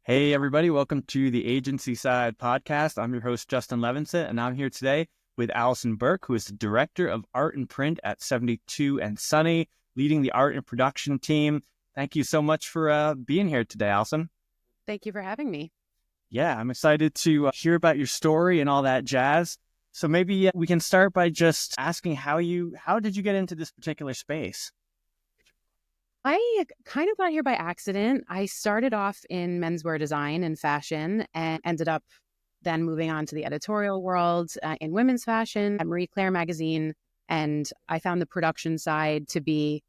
Hey, everybody. Welcome to the Agency Side Podcast. I'm your host, Justin Levinson, and I'm here today with Alison Berk, who is the Director of Art and Print at 72 and Sunny, leading the art and production team. Thank you so much for being here today, Alison. Thank you for having me. Yeah, I'm excited to hear about your story and all that jazz. So maybe we can start by just asking how did you get into this particular space? I kind of got here by accident. I started off in menswear design and fashion and ended up then moving on to the editorial world in women's fashion at Marie Claire magazine. And I found the production side to be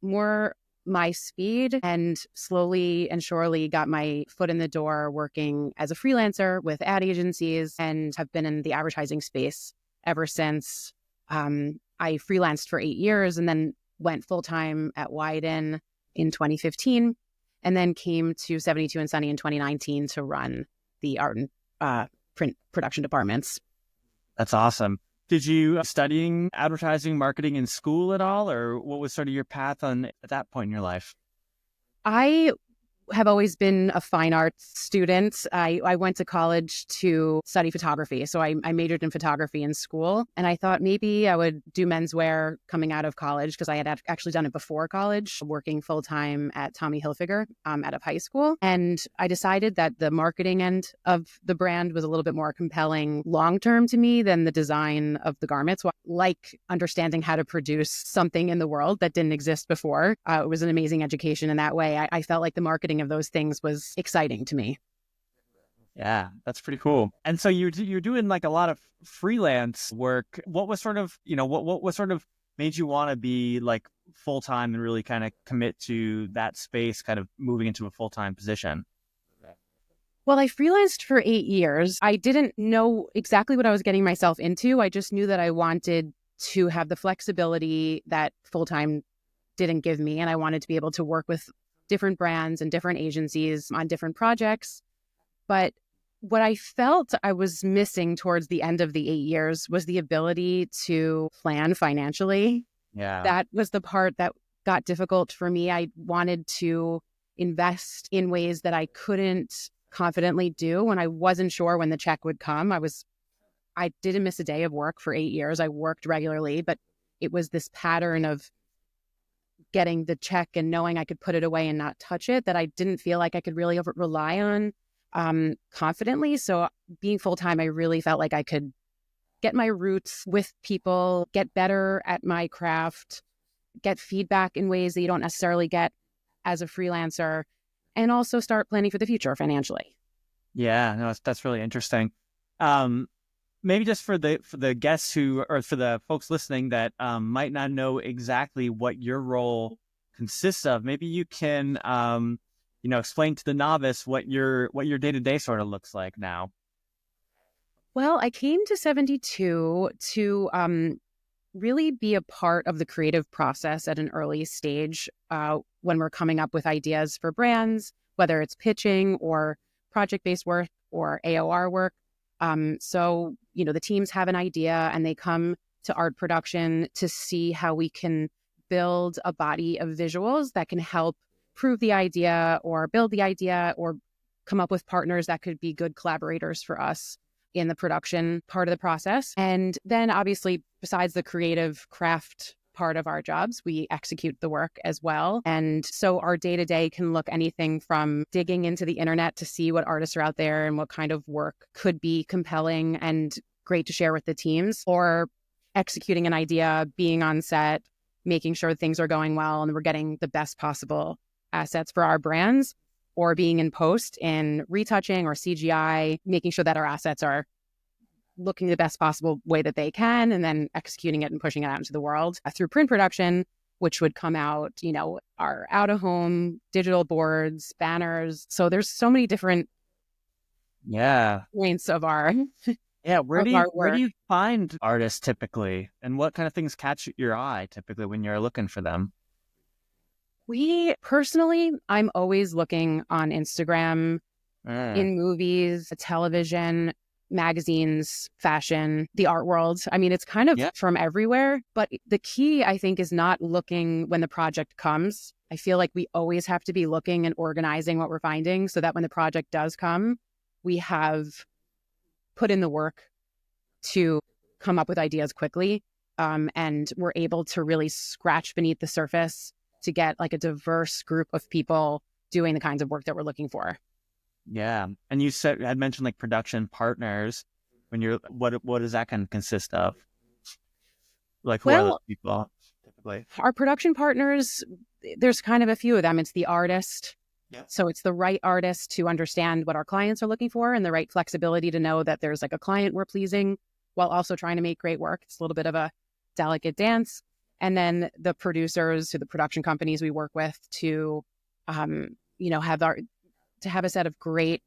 more my speed, and slowly and surely got my foot in the door working as a freelancer with ad agencies and have been in the advertising space ever since. I freelanced for 8 years and then went full-time at Wyden in 2015, and then came to 72 and Sunny in 2019 to run the art and print production departments. That's awesome. Did you studying advertising marketing in school at all, or what was sort of your path at that point in your life? I have always been a fine arts student. I went to college to study photography. So I majored in photography in school. And I thought maybe I would do menswear coming out of college, because I had actually done it before college, working full time at Tommy Hilfiger out of high school. And I decided that the marketing end of the brand was a little bit more compelling long term to me than the design of the garments. So I like understanding how to produce something in the world that didn't exist before. It was an amazing education in that way. I felt like the marketing of those things was exciting to me. Yeah, that's pretty cool. And so you're doing like a lot of freelance work. What was sort of, what sort of made you want to be like full time and really kind of commit to that space, kind of moving into a full time position? Well, I freelanced for 8 years. I didn't know exactly what I was getting myself into. I just knew that I wanted to have the flexibility that full time didn't give me, and I wanted to be able to work with different brands and different agencies on different projects. But what I felt I was missing towards the end of the 8 years was the ability to plan financially. Yeah. That was the part that got difficult for me. I wanted to invest in ways that I couldn't confidently do when I wasn't sure when the check would come. I didn't miss a day of work for 8 years. I worked regularly, but it was this pattern of getting the check and knowing I could put it away and not touch it that I didn't feel like I could really rely on confidently. So being full-time, I really felt like I could get my roots with people, get better at my craft, get feedback in ways that you don't necessarily get as a freelancer, and also start planning for the future financially. Yeah, no, that's really interesting. Maybe just for the guests or for the folks listening that might not know exactly what your role consists of, maybe you can explain to the novice what your day-to-day sort of looks like now. Well, I came to 72 to really be a part of the creative process at an early stage when we're coming up with ideas for brands, whether it's pitching or project-based work or AOR work. So, the teams have an idea and they come to art production to see how we can build a body of visuals that can help prove the idea or build the idea or come up with partners that could be good collaborators for us in the production part of the process. And then obviously, besides the creative craft part of our jobs, we execute the work as well. And so our day-to-day can look anything from digging into the internet to see what artists are out there and what kind of work could be compelling and great to share with the teams, or executing an idea, being on set, making sure things are going well and we're getting the best possible assets for our brands, or being in post in retouching or CGI, making sure that our assets are looking the best possible way that they can, and then executing it and pushing it out into the world through print production, which would come out, our out-of-home digital boards, banners. So there's so many different points of our where do you find artists typically, and what kind of things catch your eye typically when you're looking for them? I'm always looking on Instagram, in movies, television. magazines, fashion, the art world. I mean, it's kind of Yeah. from everywhere, but the key, I think, is not looking when the project comes. I feel like we always have to be looking and organizing what we're finding so that when the project does come, we have put in the work to come up with ideas quickly. And we're able to really scratch beneath the surface to get like a diverse group of people doing the kinds of work that we're looking for. Yeah. And you had mentioned like production partners when you're, what does that kind of consist of? Like, who are those Well, people typically? our production partners, there's kind of a few of them. It's the artist. Yeah. So it's the right artist to understand what our clients are looking for and the right flexibility to know that there's like a client we're pleasing while also trying to make great work. It's a little bit of a delicate dance. And then the producers, to the production companies we work with to, have a set of great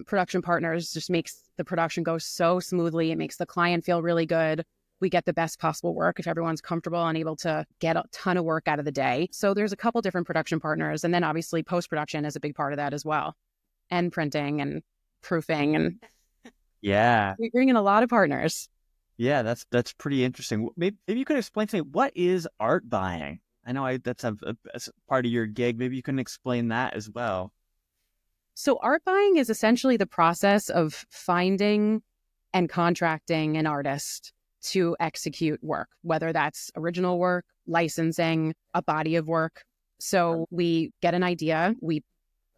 production partners just makes the production go so smoothly. It makes the client feel really good. We get the best possible work if everyone's comfortable and able to get a ton of work out of the day. So there's a couple different production partners. And then obviously post-production is a big part of that as well. And printing and proofing. And Yeah. we bring in a lot of partners. Yeah, that's pretty interesting. Maybe you could explain to me, what is art buying? I know that's a part of your gig. Maybe you can explain that as well. So art buying is essentially the process of finding and contracting an artist to execute work, whether that's original work, licensing, a body of work. So we get an idea, we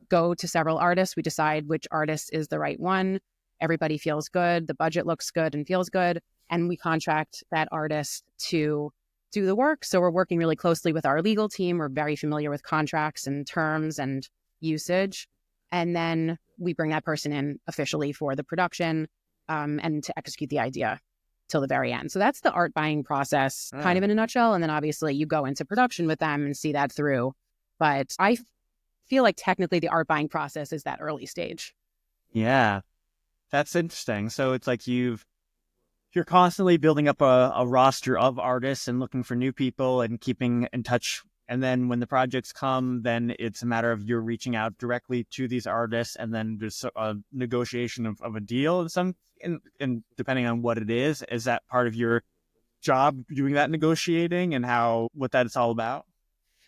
go to several artists, we decide which artist is the right one. Everybody feels good, the budget looks good and feels good, and we contract that artist to do the work. So we're working really closely with our legal team. We're very familiar with contracts and terms and usage. And then we bring that person in officially for the production and to execute the idea till the very end. So that's the art buying process kind of in a nutshell. And then obviously you go into production with them and see that through. But I feel like technically the art buying process is that early stage. Yeah, that's interesting. So it's like you're constantly building up a roster of artists and looking for new people and keeping in touch. And then when the projects come, then it's a matter of you're reaching out directly to these artists, and then there's a negotiation of a deal. And depending on what it is that part of your job, doing that negotiating and what that is all about?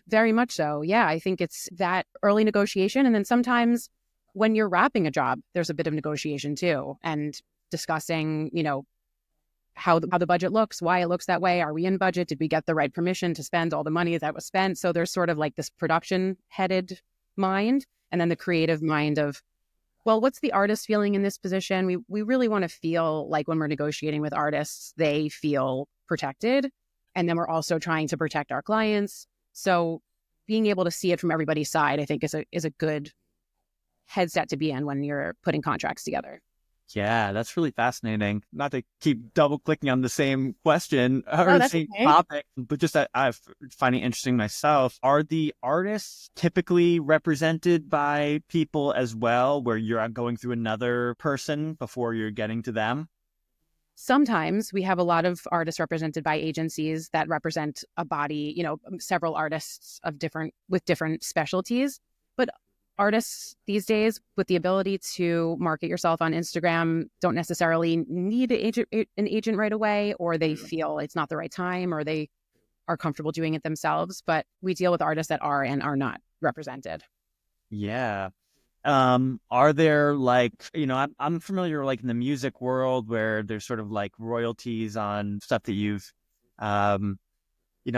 Very much so. Yeah, I think it's that early negotiation. And then sometimes when you're wrapping a job, there's a bit of negotiation too, and discussing, how the budget looks, why it looks that way. Are we in budget? Did we get the right permission to spend all the money that was spent? So there's sort of like this production headed mind, and then the creative mind of, well, what's the artist feeling in this position? We really want to feel like when we're negotiating with artists, they feel protected. And then we're also trying to protect our clients. So being able to see it from everybody's side, I think is a good headset to be in when you're putting contracts together. Yeah, that's really fascinating. Not to keep double clicking on the same question or Oh, the that's same okay. topic, but just that I find it interesting myself. Are the artists typically represented by people as well, where you're going through another person before you're getting to them? Sometimes we have a lot of artists represented by agencies that represent a body, several artists with different specialties. But artists these days with the ability to market yourself on Instagram don't necessarily need an agent right away, or they feel it's not the right time, or they are comfortable doing it themselves. But we deal with artists that are and are not represented. Yeah. Are there like, I'm familiar like in the music world where there's sort of like royalties on stuff that you've,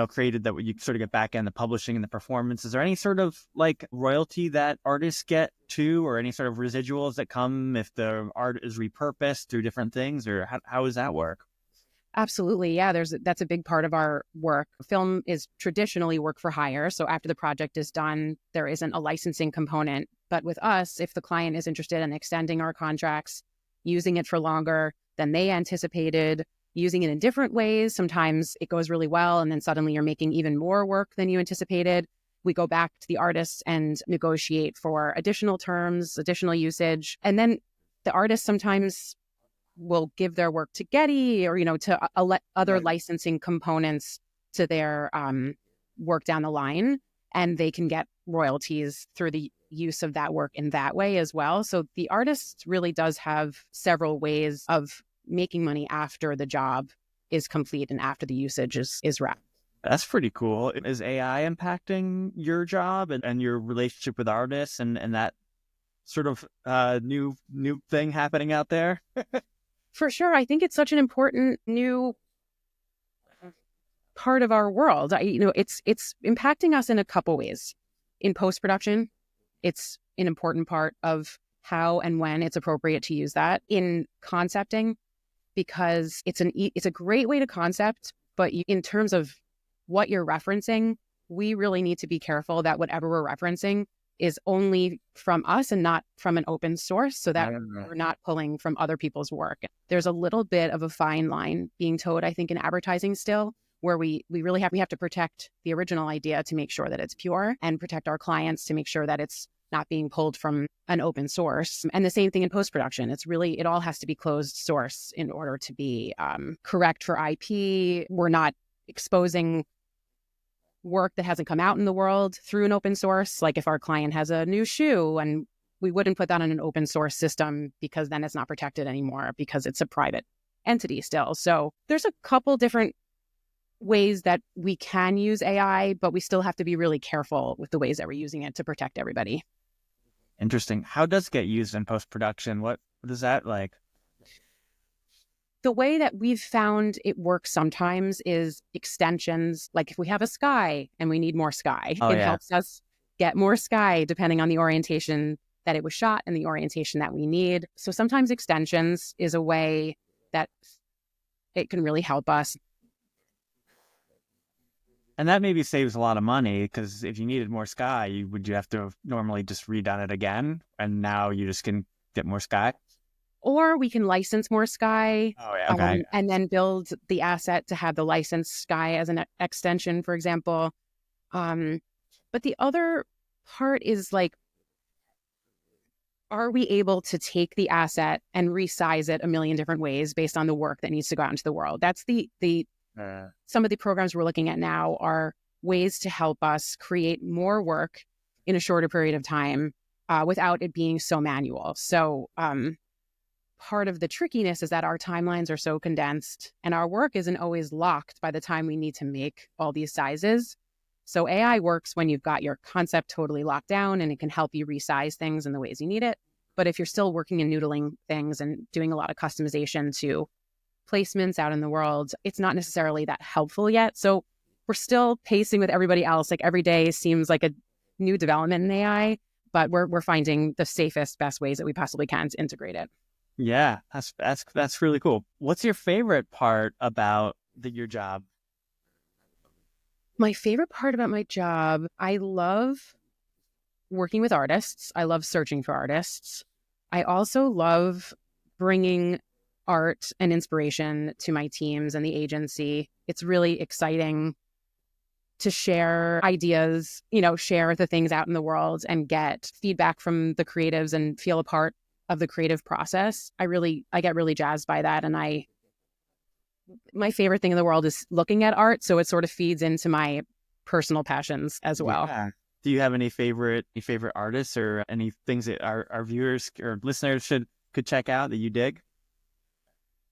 created that you sort of get back in the publishing and the performance. Is there any sort of like royalty that artists get too, or any sort of residuals that come if the art is repurposed through different things, or how does that work? Absolutely. Yeah, that's a big part of our work. Film is traditionally work for hire. So after the project is done, there isn't a licensing component. But with us, if the client is interested in extending our contracts, using it for longer than they anticipated, using it in different ways, sometimes it goes really well, and then suddenly you're making even more work than you anticipated. We go back to the artists and negotiate for additional terms, additional usage. And then the artist sometimes will give their work to Getty or, to other licensing components to their work down the line. and they can get royalties through the use of that work in that way as well. So the artist really does have several ways of making money after the job is complete and after the usage is wrapped. That's pretty cool. Is AI impacting your job and your relationship with artists and that sort of new thing happening out there? For sure. I think it's such an important new part of our world. It's impacting us in a couple ways. In post-production, it's an important part of how and when it's appropriate to use that. In concepting, because it's a great way to concept, but in terms of what you're referencing, we really need to be careful that whatever we're referencing is only from us and not from an open source, so that we're not pulling from other people's work. There's a little bit of a fine line being towed, I think, in advertising still, where we really have to protect the original idea to make sure that it's pure, and protect our clients to make sure that it's not being pulled from an open source. And the same thing in post-production. It all has to be closed source in order to be correct for IP. We're not exposing work that hasn't come out in the world through an open source. Like if our client has a new shoe, and we wouldn't put that on an open source system, because then it's not protected anymore because it's a private entity still. So there's a couple different ways that we can use AI, but we still have to be really careful with the ways that we're using it to protect everybody. Interesting. How does it get used in post-production? What is that like? The way that we've found it works sometimes is extensions. Like if we have a sky and we need more sky, it helps us get more sky depending on the orientation that it was shot and the orientation that we need. So sometimes extensions is a way that it can really help us. And that maybe saves a lot of money, because if you needed more sky, would you have to have normally just redone it again? And now you just can get more sky? Or we can license more sky, Okay. And then build the asset to have the licensed sky as an extension, for example. But the other part is like, are we able to take the asset and resize it a million different ways based on the work that needs to go out into the world? That's some of the programs we're looking at now are ways to help us create more work in a shorter period of time without it being so manual. So part of the trickiness is that our timelines are so condensed and our work isn't always locked by the time we need to make all these sizes. So AI works when you've got your concept totally locked down, and it can help you resize things in the ways you need it. But if you're still working and noodling things and doing a lot of customization to placements out in the world, it's not necessarily that helpful yet. So we're still pacing with everybody else. Like every day seems like a new development in AI, but we're finding the safest, best ways that we possibly can to integrate it. Yeah, that's really cool. What's your favorite part about your job? My favorite part about my job, I love working with artists. I love searching for artists. I also love bringing art and inspiration to my teams and the agency. It's really exciting to share ideas, share the things out in the world and get feedback from the creatives and feel a part of the creative process. I get really jazzed by that. And my favorite thing in the world is looking at art. So it sort of feeds into my personal passions as well. Yeah. Do you have any favorite artists or any things that our viewers or listeners could check out that you dig?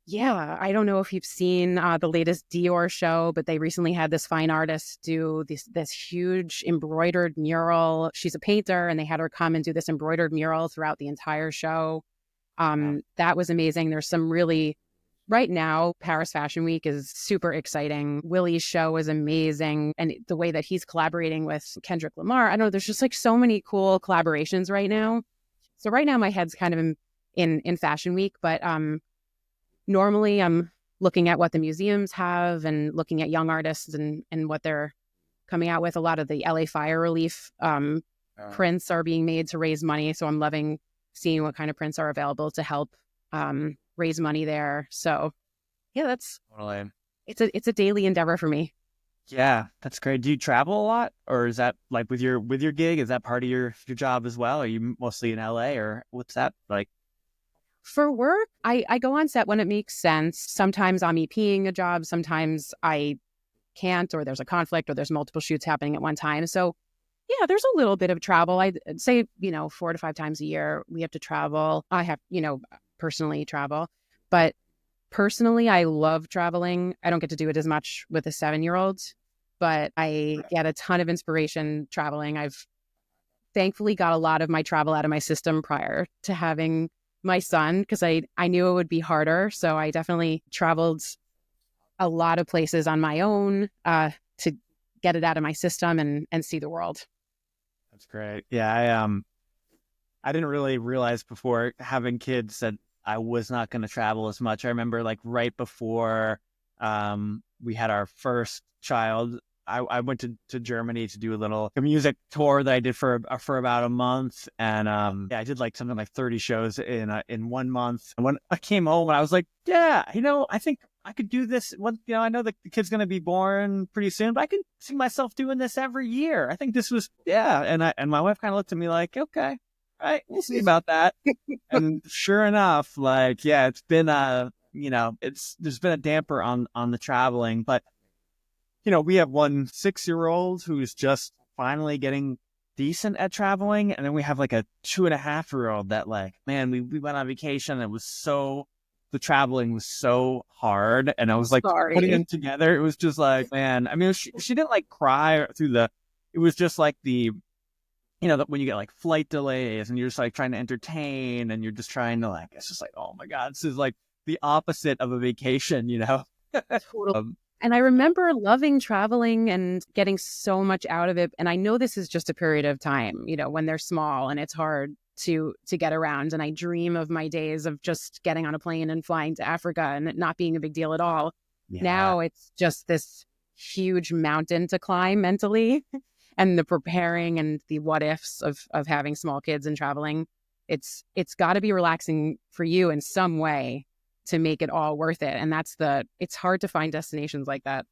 Yeah, I don't know if you've seen the latest Dior show, but they recently had this fine artist do this huge embroidered mural. She's a painter, and they had her come and do this embroidered mural throughout the entire show. That was amazing. There's some really, right now, Paris Fashion Week is super exciting. Willie's show is amazing. And the way that he's collaborating with Kendrick Lamar, I don't know, there's just like so many cool collaborations right now. So right now my head's kind of in Fashion Week, but normally I'm looking at what the museums have and looking at young artists and what they're coming out with. A lot of the LA fire relief prints are being made to raise money. So I'm loving seeing what kind of prints are available to help raise money there. So yeah, it's a daily endeavor for me. Yeah, that's great. Do you travel a lot, or is that like with your gig? Is that part of your job as well? Are you mostly in LA, or what's that like? For work, I go on set when it makes sense. Sometimes I'm EPing a job. Sometimes I can't, or there's a conflict, or there's multiple shoots happening at one time. So Yeah, there's a little bit of travel. I'd say, 4 to 5 times a year we have to travel. I have, personally travel. But personally, I love traveling. I don't get to do it as much with a 7-year-old, but I get a ton of inspiration traveling. I've thankfully got a lot of my travel out of my system prior to having my son because I knew it would be harder. So I definitely traveled a lot of places on my own to get it out of my system and see the world. That's great. Yeah, I didn't really realize before having kids that I was not going to travel as much. I remember like right before we had our first child, I went to Germany to do a music tour that I did for about a month, and yeah, I did like something like 30 shows in 1 month. And when I came home, I was like, yeah, I think I could do this. I know the kid's going to be born pretty soon, but I can see myself doing this every year. I think this was, yeah. And my wife kind of looked at me like, okay, all right, we'll see about that. And sure enough, like, yeah, it's been there's been a damper on the traveling, but we have one 6-year-old who's just finally getting decent at traveling. And then we have like a 2.5-year-old that like, man, we went on vacation. The traveling was so hard. And I was like putting Sorry. them together. It was just like, man, I mean, she didn't like cry it was just like when you get like flight delays and you're just like trying to entertain and you're just trying to like, it's just like, oh my God, this is like the opposite of a vacation. Totally. Um, And I remember loving traveling and getting so much out of it. And I know this is just a period of time, when they're small and it's hard to get around. And I dream of my days of just getting on a plane and flying to Africa and it not being a big deal at all. yeah, Now it's just this huge mountain to climb mentally. And the preparing and the what ifs of having small kids and traveling. It's got to be relaxing for you in some way to make it all worth it. And it's hard to find destinations like that.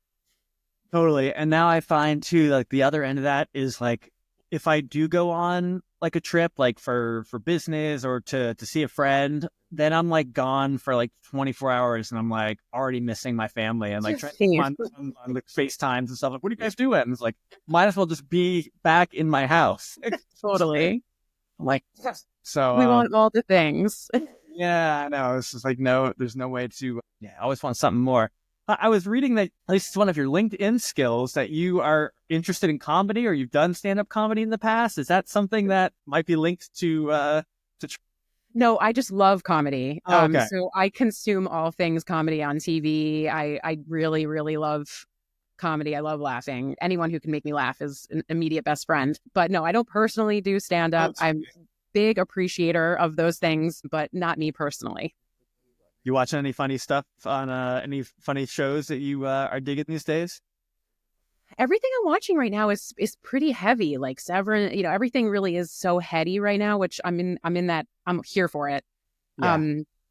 totally. And now I find too, like the other end of that is like, if I do go on like a trip, like for business or to see a friend, then I'm like gone for like 24 hours and I'm like already missing my family and like trying to Same. come on like FaceTimes and stuff. Like, what are you guys doing? And it's like, might as well just be back in my house. Totally. I'm like, so, We want all the things. yeah, I know. It's just like, no, there's no way to, yeah, I always want something more. I was reading that at least it's one of your LinkedIn skills that you are interested in comedy or you've done stand-up comedy in the past. Is that something that might be linked to? No, I just love comedy. Oh, okay. So I consume all things comedy on TV. I really, really love comedy. I love laughing. Anyone who can make me laugh is an immediate best friend. But no, I don't personally do stand up. I'm big appreciator of those things, but not me personally. You watching any funny stuff on any funny shows that you are digging these days? Everything I'm watching right now is pretty heavy. Like Severance, everything really is so heady right now, which I'm in that I'm here for it. Yeah.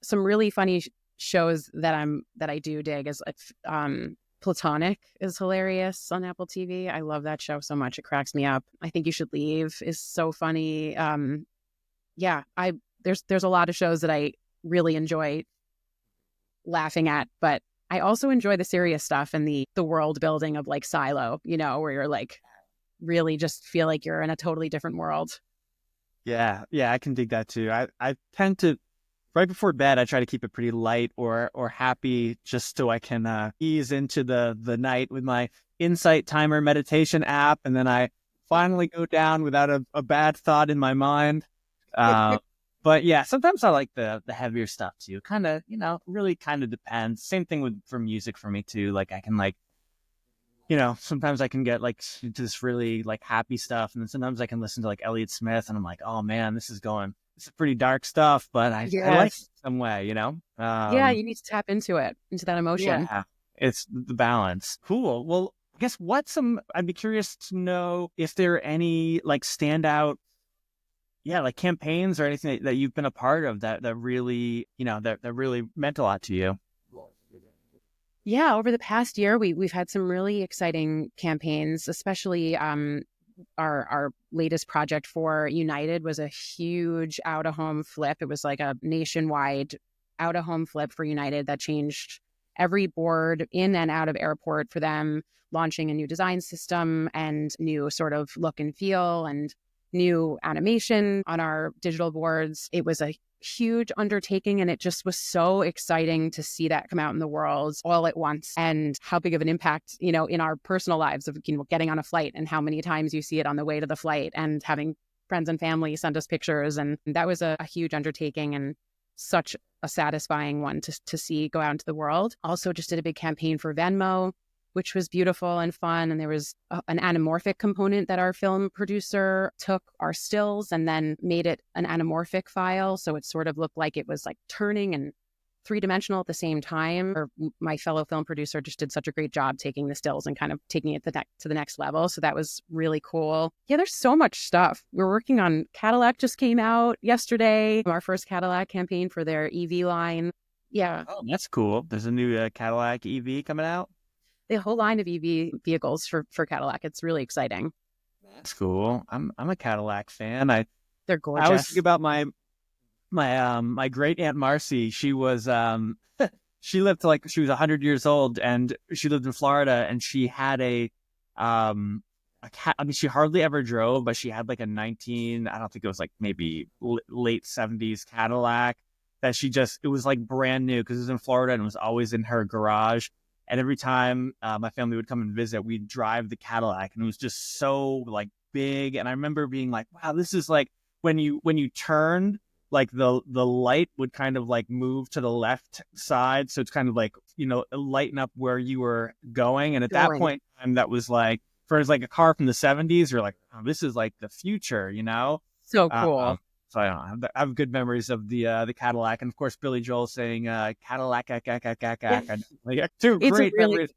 Some really funny shows that I do dig is Platonic is hilarious on Apple TV. I love that show so much. It cracks me up. I Think You Should Leave is so funny. Yeah, there's a lot of shows that I really enjoy laughing at, but I also enjoy the serious stuff and the world building of like Silo, where you're like really just feel like you're in a totally different world. Yeah, yeah, I can dig that too. I tend to right before bed I try to keep it pretty light or happy just so I can ease into the night with my Insight Timer meditation app, and then I finally go down without a bad thought in my mind. But yeah, sometimes I like the heavier stuff too. Kind of, really kind of depends. Same thing for music for me too. Like I can like, sometimes I can get like into this really like happy stuff, and then sometimes I can listen to like Elliott Smith, and I'm like, oh man, this is pretty dark stuff, but I like it Yes. some way. Yeah, you need to tap into it, into that emotion. Yeah, it's the balance. Cool. Well, I guess I'd be curious to know if there are any like standout, yeah, like campaigns or anything that you've been a part of that really, that really meant a lot to you. Yeah, over the past year, we've had some really exciting campaigns, especially our latest project for United was a huge out of home flip. It was like a nationwide out of home flip for United that changed every board in and out of airport for them, launching a new design system and new sort of look and feel and new animation on our digital boards. It was a huge undertaking, and it just was so exciting to see that come out in the world all at once, and how big of an impact, in our personal lives of, getting on a flight and how many times you see it on the way to the flight, and having friends and family send us pictures. And that was a huge undertaking and such a satisfying one to see go out into the world. Also just did a big campaign for Venmo, which was beautiful and fun. And there was an anamorphic component that our film producer took our stills and then made it an anamorphic file. So it sort of looked like it was like turning and three-dimensional at the same time. Or my fellow film producer just did such a great job taking the stills and kind of taking it to the next level. So that was really cool. Yeah, there's so much stuff. We're working on Cadillac just came out yesterday, our first Cadillac campaign for their EV line. Yeah. Oh, that's cool. There's a new Cadillac EV coming out. The whole line of EV vehicles for Cadillac. It's really exciting. That's cool. I'm a Cadillac fan. They're I gorgeous. always think about my great aunt Marcy. She was she lived like she was 100 years old, and she lived in Florida, and she had a cat. I mean, she hardly ever drove, but she had like a I don't think it was like maybe late 70s Cadillac that it was like brand new because it was in Florida and it was always in her garage. And every time my family would come and visit, we'd drive the Cadillac, and it was just so like big. And I remember being like, wow, this is like when you turned, like the light would kind of like move to the left side. So it's kind of like, lighten up where you were going. And at that point in time, that was like, for like a car from the 70s, you're like, oh, this is like the future, So cool. So I have good memories of the Cadillac, and of course Billy Joel saying Cadillac, like two great memories.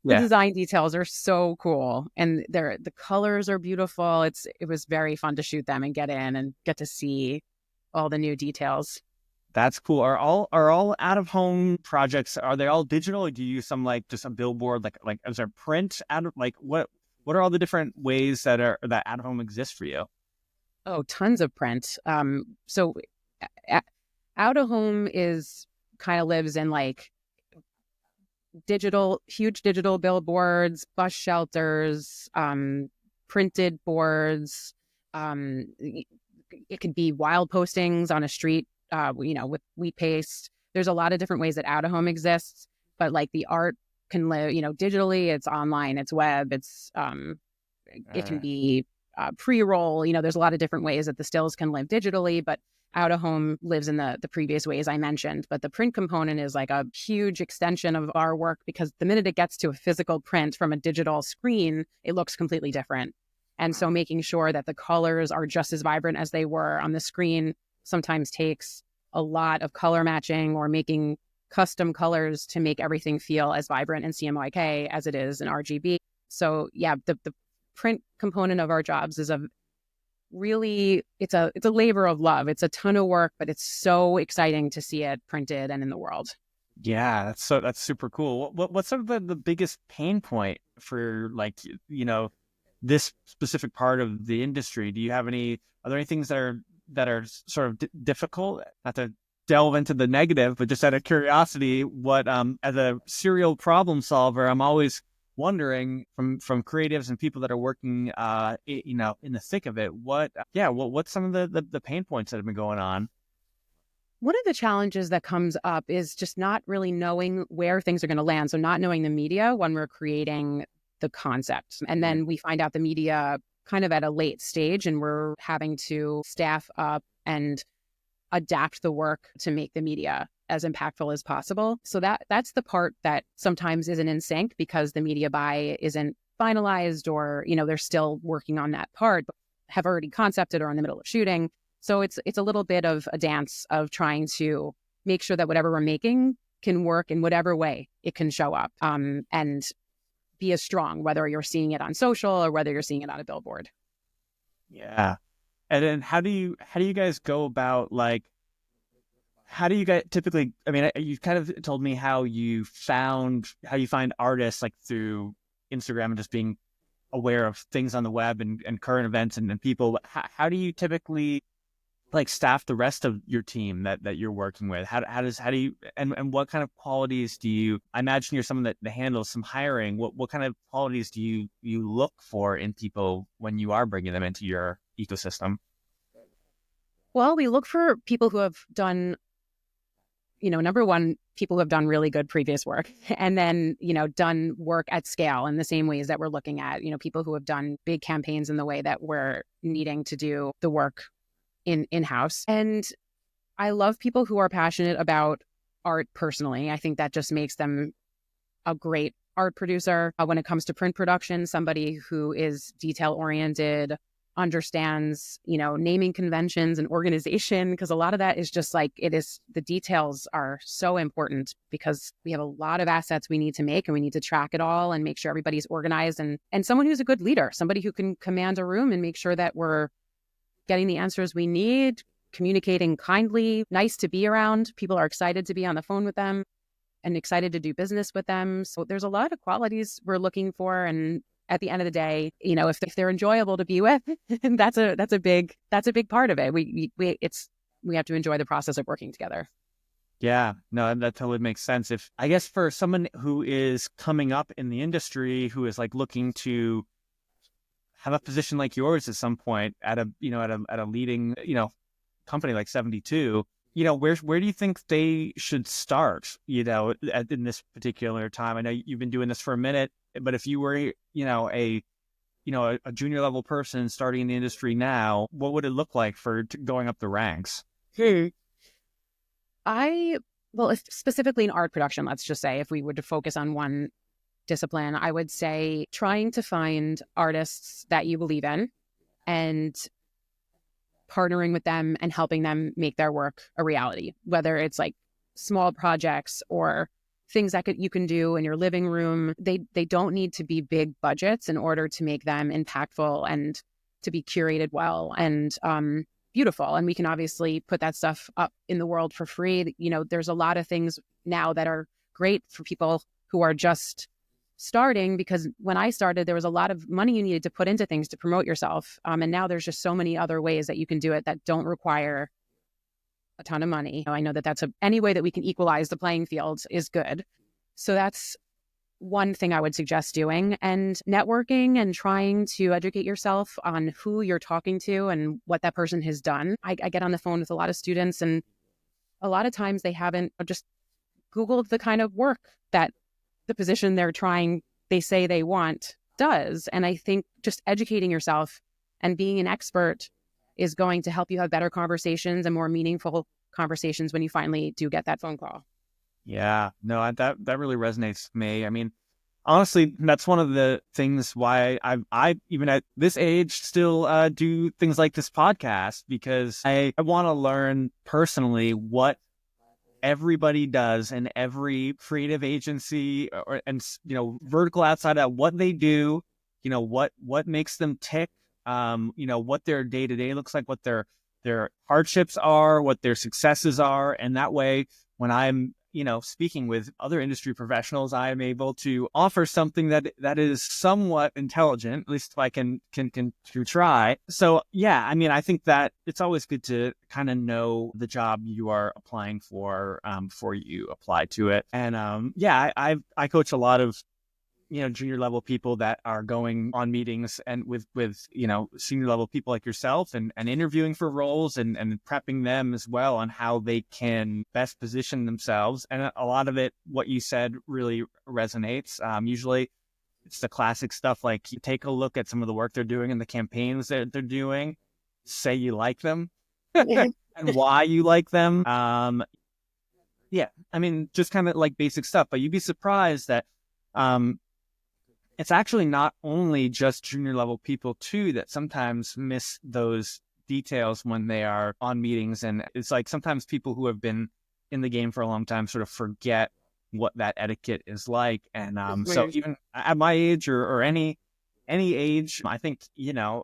The design details are so cool, and the colors are beautiful. It was very fun to shoot them and get in and get to see all the new details. That's cool. Are all out of home projects, are they all digital, or do you use some like just a billboard, like is there print out of, like what are all the different ways that out of home exist for you? Oh, tons of print. So out of home is kind of lives in like huge digital billboards, bus shelters, printed boards. It could be wild postings on a street, with wheat paste. There's a lot of different ways that out of home exists, but like the art can live, digitally. It's online, it's web, it can be pre-roll. There's a lot of different ways that the stills can live digitally, but out of home lives in the previous ways I mentioned. But the print component is like a huge extension of our work, because the minute it gets to a physical print from a digital screen, it looks completely different. And so making sure that the colors are just as vibrant as they were on the screen sometimes takes a lot of color matching or making custom colors to make everything feel as vibrant in CMYK as it is in RGB. So yeah, the print component of our jobs is it's a labor of love. It's a ton of work, but it's so exciting to see it printed and in the world. Yeah, that's super cool. What's sort of the biggest pain point for, like, this specific part of the industry? Are there any things that are sort of difficult? Not to delve into the negative, but just out of curiosity, what as a serial problem solver, I'm always wondering from creatives and people that are working in the thick of it, what's some of the pain points that have been going on? One of the challenges that comes up is just not really knowing where things are going to land. So not knowing the media when we're creating the concept. And then we find out the media kind of at a late stage, and we're having to staff up and adapt the work to make the media as impactful as possible. So that's the part that sometimes isn't in sync, because the media buy isn't finalized, or, they're still working on that part, but have already concepted or in the middle of shooting. So it's a little bit of a dance of trying to make sure that whatever we're making can work in whatever way it can show up, and be as strong, whether you're seeing it on social or whether you're seeing it on a billboard. Yeah. And then how do you guys go about, like, how do you guys typically, I mean, you kind of told me how you find artists, like through Instagram and just being aware of things on the web and current events and people. How do you typically like staff the rest of your team that you're working with? How do you, and what kind of qualities do you, I imagine you're someone that handles some hiring. What kind of qualities do you look for in people when you are bringing them into your ecosystem? Well, we look for people who have done, number one, people who have done really good previous work, and then, done work at scale in the same ways that we're looking at, people who have done big campaigns in the way that we're needing to do the work in-house. And I love people who are passionate about art personally. I think that just makes them a great art producer. When it comes to print production, somebody who is detail oriented, understands, naming conventions and organization, because a lot of that is just like, it is, the details are so important because we have a lot of assets we need to make, and we need to track it all and make sure everybody's organized, and someone who's a good leader, somebody who can command a room and make sure that we're getting the answers we need, communicating kindly, nice to be around. People are excited to be on the phone with them and excited to do business with them. So there's a lot of qualities we're looking for. And at the end of the day, if they're enjoyable to be with, that's a big part of it. We have to enjoy the process of working together. Yeah, no, that totally makes sense. If I guess for someone who is coming up in the industry, who is like looking to have a position like yours at some point at a leading, company like 72, where do you think they should start, in this particular time? I know you've been doing this for a minute, but if you were, a junior level person starting in the industry now, what would it look like for going up the ranks? If specifically in art production, let's just say, if we were to focus on one discipline, I would say trying to find artists that you believe in and partnering with them and helping them make their work a reality, whether it's like small projects or things that you can do in your living room. They don't need to be big budgets in order to make them impactful and to be curated well and beautiful. And we can obviously put that stuff up in the world for free. There's a lot of things now that are great for people who are just starting, because when I started, there was a lot of money you needed to put into things to promote yourself. And now there's just so many other ways that you can do it that don't require a ton of money. I know that any way that we can equalize the playing field is good. So that's one thing I would suggest doing, and networking and trying to educate yourself on who you're talking to and what that person has done. I get on the phone with a lot of students, and a lot of times they haven't just Googled the kind of work that the position they say they want does. And I think just educating yourself and being an expert is going to help you have better conversations and more meaningful conversations when you finally do get that phone call. Yeah, no, that really resonates with me. I mean, honestly, that's one of the things why I even at this age still do things like this podcast, because I want to learn personally what everybody does in every creative agency and vertical outside of what they do, what makes them tick, what their day-to-day looks like, what their hardships are, what their successes are. And that way, when I'm speaking with other industry professionals, I am able to offer something that is somewhat intelligent, at least if I can try. So yeah, I mean, I think that it's always good to kind of know the job you are applying for before you apply to it. And yeah, I coach a lot of junior level people that are going on meetings and with senior level people like yourself, and interviewing for roles and prepping them as well on how they can best position themselves. And a lot of it, what you said, really resonates. Usually it's the classic stuff, like you take a look at some of the work they're doing and the campaigns that they're doing, say you like them and why you like them. Yeah, I mean, just kind of like basic stuff, but you'd be surprised that it's actually not only just junior level people too that sometimes miss those details when they are on meetings. And it's like sometimes people who have been in the game for a long time sort of forget what that etiquette is like. And so even at my age or any age, I think, yeah,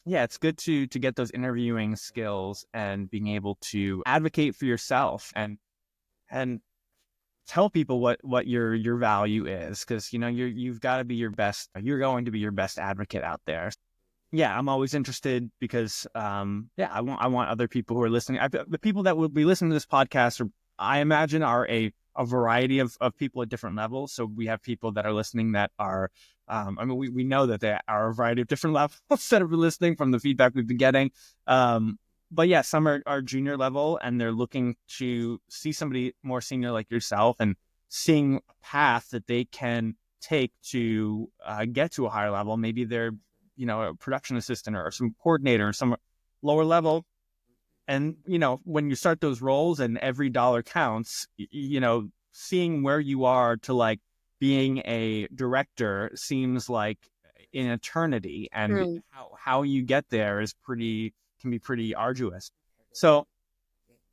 it's good to get those interviewing skills and being able to advocate for yourself and tell people what your value is, because you've got to be your best. You're going to be your best advocate out there. yeah, I'm always interested because, yeah, I want other people who are listening. The people that will be listening to this podcast, I imagine, are a variety of people at different levels. So we have people that are listening that are, I mean, we know that they are a variety of different levels that have been listening from the feedback we've been getting. But yeah, some are junior level and they're looking to see somebody more senior like yourself and seeing a path that they can take to get to a higher level. Maybe they're a production assistant or some coordinator or some lower level. And, when you start those roles and every dollar counts, seeing where you are to like being a director seems like an eternity. And True. how you get there can be pretty arduous. So,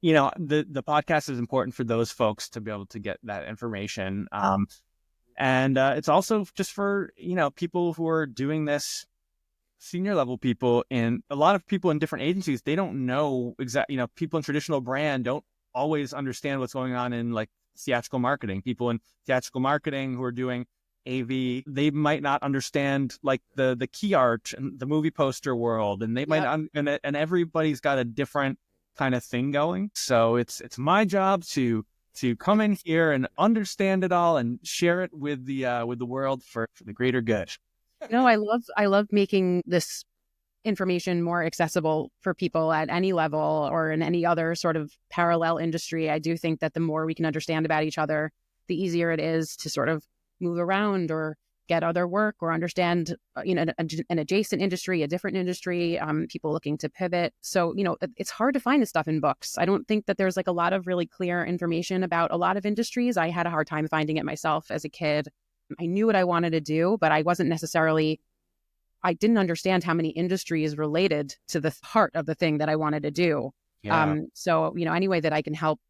the podcast is important for those folks to be able to get that information. And it's also just for, people who are doing this, senior level people, and a lot of people in different agencies, they don't know people in traditional brand don't always understand what's going on in like theatrical marketing. People in theatrical marketing who are doing AV, they might not understand like the key art and the movie poster world, and they might Yep. not, and everybody's got a different kind of thing going. So it's my job to come in here and understand it all and share it with the world for the greater good. No, I love making this information more accessible for people at any level or in any other sort of parallel industry. I do think that the more we can understand about each other, the easier it is to sort of move around or get other work or understand, an adjacent industry, a different industry, people looking to pivot. So, it's hard to find this stuff in books. I don't think that there's like a lot of really clear information about a lot of industries. I had a hard time finding it myself as a kid. I knew what I wanted to do, but I didn't understand how many industries related to the heart of the thing that I wanted to do. Yeah. So, any way that I can help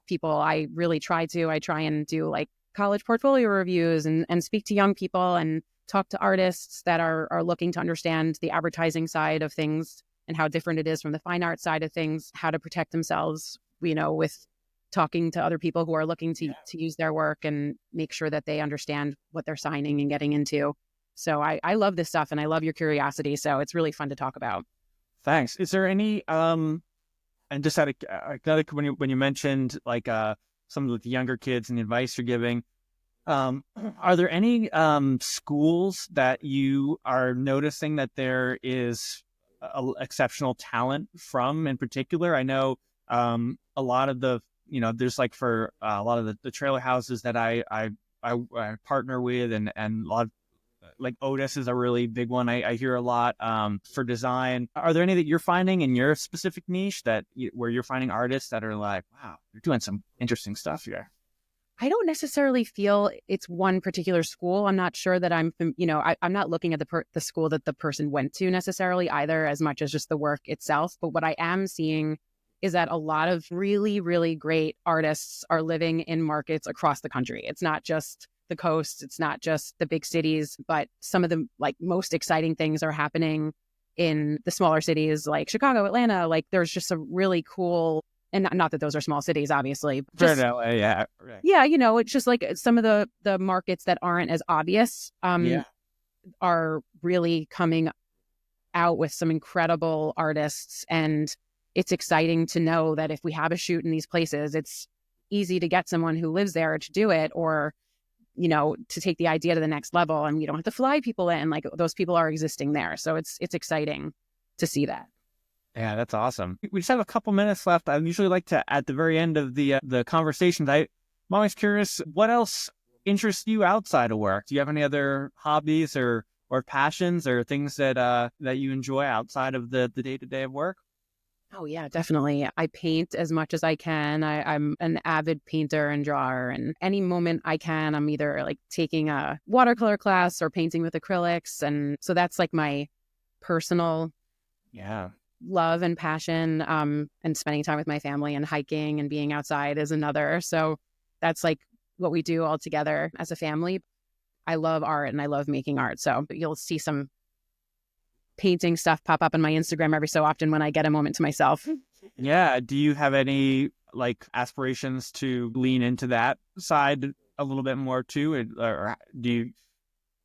people, I really try to. I try and do like college portfolio reviews and speak to young people and talk to artists that are looking to understand the advertising side of things and how different it is from the fine art side of things, how to protect themselves, with talking to other people who are looking to use their work and make sure that they understand what they're signing and getting into. So I love this stuff and I love your curiosity. So it's really fun to talk about. Thanks. Is there any and just out of when you mentioned like some of the younger kids and the advice you're giving, are there any schools that you are noticing that there is exceptional talent from in particular? I know a lot of the there's like for a lot of the trailer houses that I partner with, and a lot of like Otis is a really big one. I hear a lot for design. Are there any that you're finding in your specific niche where you're finding artists that are like, wow, you're doing some interesting stuff here? I don't necessarily feel it's one particular school. I'm not sure that I'm not looking at the school that the person went to necessarily either, as much as just the work itself. But what I am seeing is that a lot of really, really great artists are living in markets across the country. It's not just the coast. It's not just the big cities, but some of the like most exciting things are happening in the smaller cities like Chicago, Atlanta. Like there's just some really cool, and not that those are small cities, obviously. Fair Just enough. Yeah. Right. yeah, it's just like some of the markets that aren't as obvious Yeah. are really coming out with some incredible artists, and it's exciting to know that if we have a shoot in these places, it's easy to get someone who lives there to do it, or to take the idea to the next level, and we don't have to fly people in. Like those people are existing there, so it's exciting to see that. Yeah, that's awesome. We just have a couple minutes left. I usually like to, at the very end of the conversations, I'm always curious, what else interests you outside of work? Do you have any other hobbies or passions or things that you enjoy outside of the day-to-day of work? Oh yeah, definitely. I paint as much as I can. I'm an avid painter and drawer, and any moment I can, I'm either like taking a watercolor class or painting with acrylics. And so that's like my personal Yeah. love and passion. And spending time with my family and hiking and being outside is another. So that's like what we do all together as a family. I love art and I love making art. So you'll see some painting stuff pop up on my Instagram every so often when I get a moment to myself. Yeah. Do you have any like aspirations to lean into that side a little bit more too? Or do you,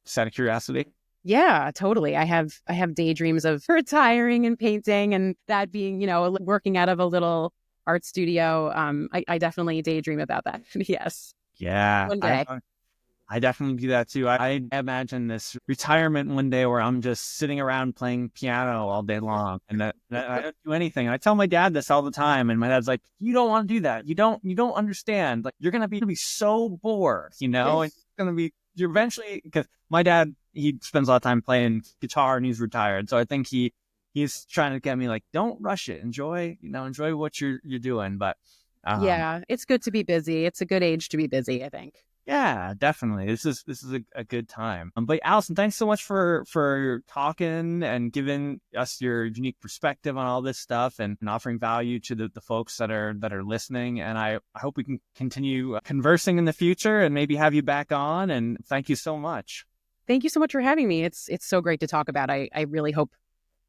just out of curiosity? Yeah, totally. I have daydreams of retiring and painting, and that being, working out of a little art studio. I definitely daydream about that. Yes, Yeah, one day. I definitely do that too. I imagine this retirement one day where I'm just sitting around playing piano all day long, and that I don't do anything. I tell my dad this all the time, and my dad's like, "You don't want to do that. You don't understand. Like, you're gonna be so bored, and it's gonna be you're eventually." Because my dad, he spends a lot of time playing guitar, and he's retired, so I think he's trying to get me like, don't rush it. Enjoy what you're doing. But Yeah, it's good to be busy. It's a good age to be busy, I think. yeah, definitely. This is a good time. But Allison, thanks so much for talking and giving us your unique perspective on all this stuff and offering value to the folks that are listening. And I hope we can continue conversing in the future and maybe have you back on. And thank you so much. Thank you so much for having me. It's so great to talk about. I really hope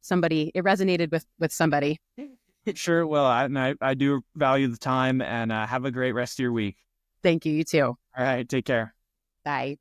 it resonated with somebody. Sure. Well, I do value the time and have a great rest of your week. Thank you. You too. All right. Take care. Bye.